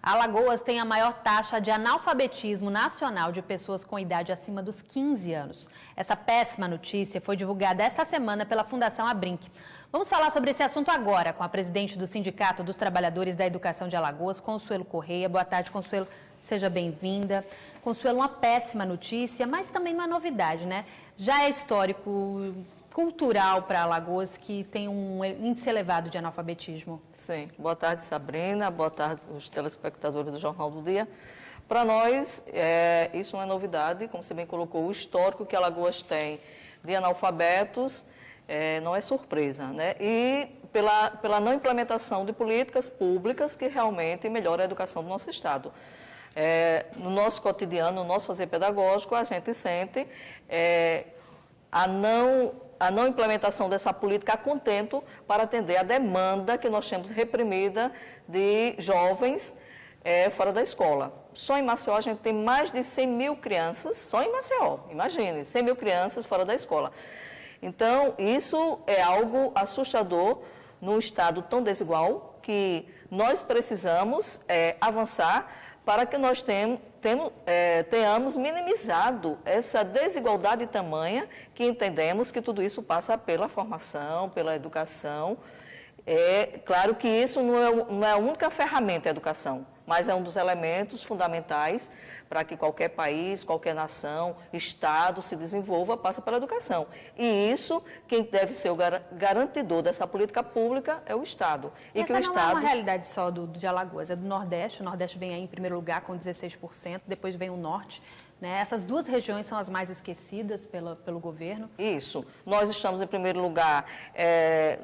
Alagoas tem a maior taxa de analfabetismo nacional de pessoas com idade acima dos 15 anos. Essa péssima notícia foi divulgada esta semana pela Fundação Abrinq. Vamos falar sobre esse assunto agora com a presidente do Sindicato dos Trabalhadores da Educação de Alagoas, Consuelo Correia. Boa tarde, Consuelo. Seja bem-vinda. Consuelo, uma péssima notícia, mas também uma novidade, né? Já é histórico, cultural para Alagoas, que tem um índice elevado de analfabetismo. Sim. Boa tarde, Sabrina. Boa tarde, os telespectadores do Jornal do Dia. Para nós, isso não é novidade, como você bem colocou, o histórico que Alagoas tem de analfabetos não é surpresa, né? E pela não implementação de políticas públicas que realmente melhoram a educação do nosso Estado. No nosso cotidiano, no nosso fazer pedagógico, a gente sente a não implementação dessa política a contento para atender a demanda que nós temos reprimida de jovens fora da escola. Só em Maceió a gente tem mais de 100 mil crianças, só em Maceió, imagine, 100 mil crianças fora da escola. Então, isso é algo assustador num estado tão desigual que nós precisamos avançar para que nós tenhamos minimizado essa desigualdade tamanha que entendemos que tudo isso passa pela formação, pela educação. É claro que isso não é a única ferramenta da educação, mas é um dos elementos fundamentais para que qualquer país, qualquer nação, Estado se desenvolva, passa pela educação. E isso, quem deve ser o garantidor dessa política pública é o Estado. E essa não é uma realidade só de Alagoas, é do Nordeste. O Nordeste vem aí em primeiro lugar com 16%, depois vem o Norte. Né? Essas duas regiões são as mais esquecidas pelo governo. Isso. Nós estamos em primeiro lugar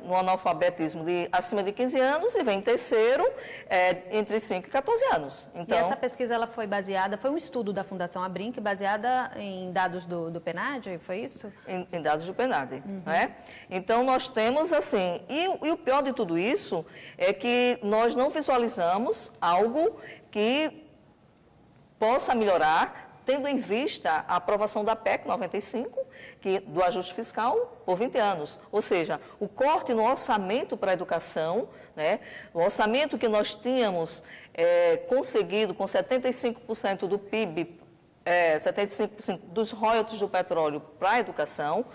no analfabetismo acima de 15 anos e vem em terceiro entre 5 e 14 anos. Então, e essa pesquisa ela foi um estudo da Fundação Abrinq, baseada em dados do PNAD, foi isso? Em dados do PNAD. Né? Então, nós temos assim, e o pior de tudo isso é que nós não visualizamos algo que possa melhorar, tendo em vista a aprovação da PEC 95, do ajuste fiscal, por 20 anos. Ou seja, o corte no orçamento para a educação, né, o orçamento que nós tínhamos conseguido com 75% do PIB, 75% dos royalties do petróleo para a educação,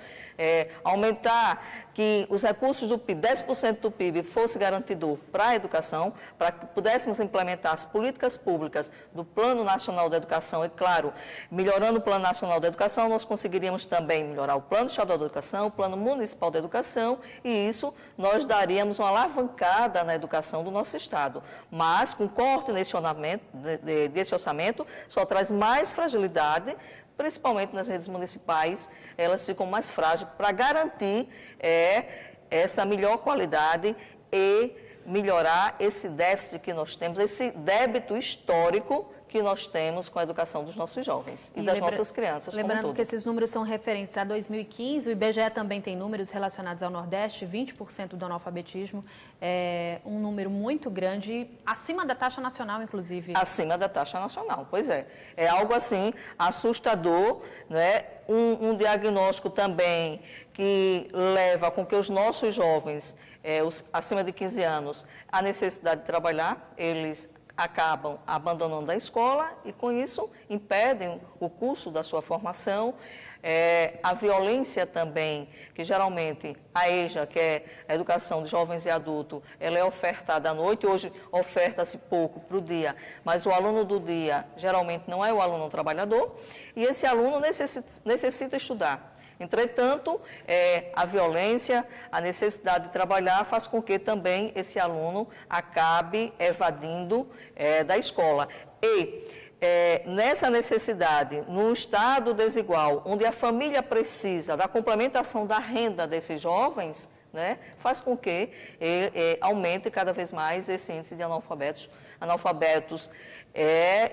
aumentar que os recursos do PIB, 10% do PIB, fosse garantido para a educação, para que pudéssemos implementar as políticas públicas do Plano Nacional da Educação e, claro, melhorando o Plano Nacional da Educação, nós conseguiríamos também melhorar o Plano Estadual da Educação, o Plano Municipal da Educação, e isso nós daríamos uma alavancada na educação do nosso Estado. Mas, com corte desse orçamento, só traz mais fragilidade, principalmente nas redes municipais, elas ficam mais frágeis para garantir essa melhor qualidade e melhorar esse déficit que nós temos, esse débito histórico que nós temos com a educação dos nossos jovens e das nossas crianças. Lembrando que esses números são referentes a 2015, o IBGE também tem números relacionados ao Nordeste, 20% do analfabetismo, um número muito grande, acima da taxa nacional, inclusive. Acima da taxa nacional, pois é. É algo assim assustador, né? Um diagnóstico também que leva com que os nossos jovens, acima de 15 anos, a necessidade de trabalhar, eles acabam abandonando a escola e, com isso, impedem o curso da sua formação. A violência também, que geralmente a EJA, que é a Educação de Jovens e Adultos, ela é ofertada à noite, hoje oferta-se pouco para o dia, mas o aluno do dia geralmente não é o aluno trabalhador, e esse aluno necessita estudar. Entretanto, a violência, a necessidade de trabalhar faz com que também esse aluno acabe evadindo da escola. E nessa necessidade, num estado desigual, onde a família precisa da complementação da renda desses jovens, né, faz com que aumente cada vez mais esse índice de analfabetos,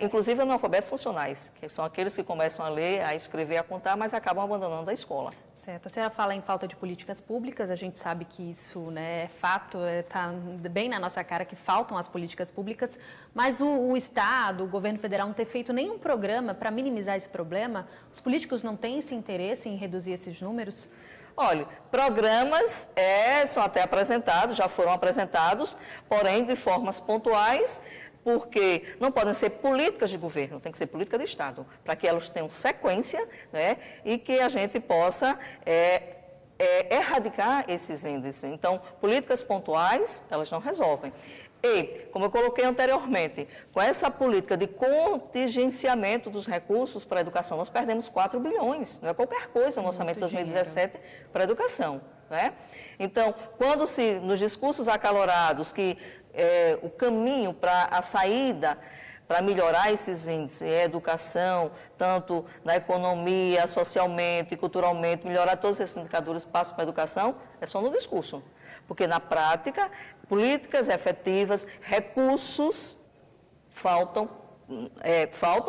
inclusive analfabetos funcionais, que são aqueles que começam a ler, a escrever, a contar, mas acabam abandonando a escola. Certo. A senhora fala em falta de políticas públicas, a gente sabe que isso, né, é fato, está bem na nossa cara que faltam as políticas públicas, mas o Estado, o governo federal não ter feito nenhum programa para minimizar esse problema, os políticos não têm esse interesse em reduzir esses números? Olha, programas são até apresentados, já foram apresentados, porém de formas pontuais, porque não podem ser políticas de governo, tem que ser política de Estado, para que elas tenham sequência, né, e que a gente possa erradicar esses índices. Então, políticas pontuais, elas não resolvem. E, como eu coloquei anteriormente, com essa política de contingenciamento dos recursos para a educação, nós perdemos 4 bilhões, não é qualquer coisa no orçamento de 2017 para a educação. Né? Então, quando nos discursos acalorados, que o caminho para a saída, para melhorar esses índices em educação, tanto na economia, socialmente, culturalmente, melhorar todos esses indicadores passam para a educação, é só no discurso. Porque na prática, políticas efetivas, recursos faltam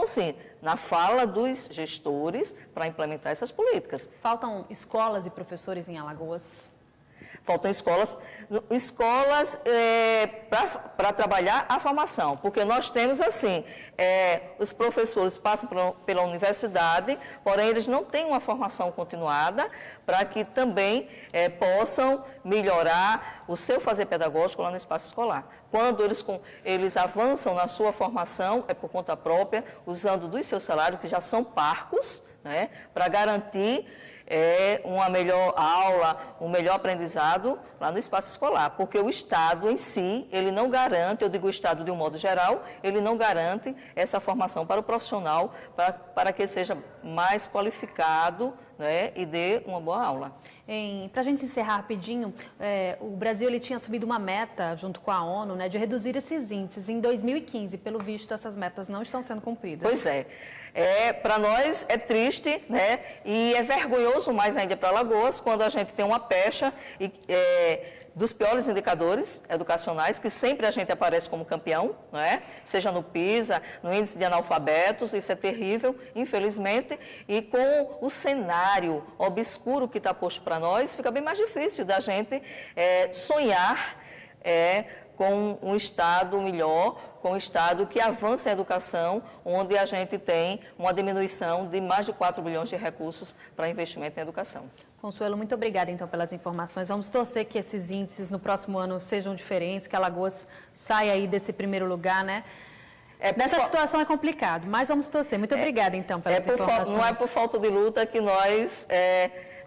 sim, na fala dos gestores para implementar essas políticas. Faltam escolas e professores em Alagoas? Faltam escolas para trabalhar a formação, porque nós temos assim, os professores passam pela universidade, porém eles não têm uma formação continuada para que também possam melhorar o seu fazer pedagógico lá no espaço escolar. Quando eles avançam na sua formação, é por conta própria, usando dos seus salários, que já são parcos, né, para garantir uma melhor aula, um melhor aprendizado lá no espaço escolar, porque o Estado em si, ele não garante, eu digo o Estado de um modo geral, ele não garante essa formação para o profissional, para que seja mais qualificado, né, e dê uma boa aula. Para a gente encerrar rapidinho, o Brasil ele tinha subido uma meta junto com a ONU, né, de reduzir esses índices em 2015. Pelo visto, essas metas não estão sendo cumpridas. Pois é. Para nós é triste, né? E é vergonhoso mais ainda para Alagoas quando a gente tem uma pecha dos piores indicadores educacionais, que sempre a gente aparece como campeão, não é? Seja no PISA, no índice de analfabetos, isso é terrível, infelizmente, e com o cenário obscuro que está posto para nós, fica bem mais difícil da gente sonhar com um Estado melhor, com um Estado que avança a educação, onde a gente tem uma diminuição de mais de 4 bilhões de recursos para investimento em educação. Consuelo, muito obrigada, então, pelas informações. Vamos torcer que esses índices no próximo ano sejam diferentes, que Alagoas saia aí desse primeiro lugar, né? Nessa situação é complicado, mas vamos torcer. Muito obrigada, então, pelas informações. Não é por falta de luta que nós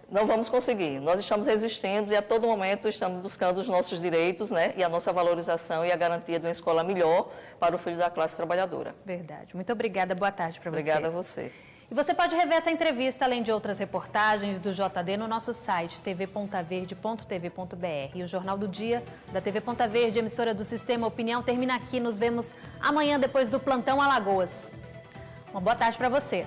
não vamos conseguir. Nós estamos resistindo e a todo momento estamos buscando os nossos direitos, né, e a nossa valorização e a garantia de uma escola melhor para o filho da classe trabalhadora. Verdade. Muito obrigada. Boa tarde para você. Obrigada a você. E você pode rever essa entrevista, além de outras reportagens do JD, no nosso site tvpontaverde.tv.br. E o Jornal do Dia da TV Ponta Verde, emissora do Sistema Opinião, termina aqui. Nos vemos amanhã depois do Plantão Alagoas. Uma boa tarde para você.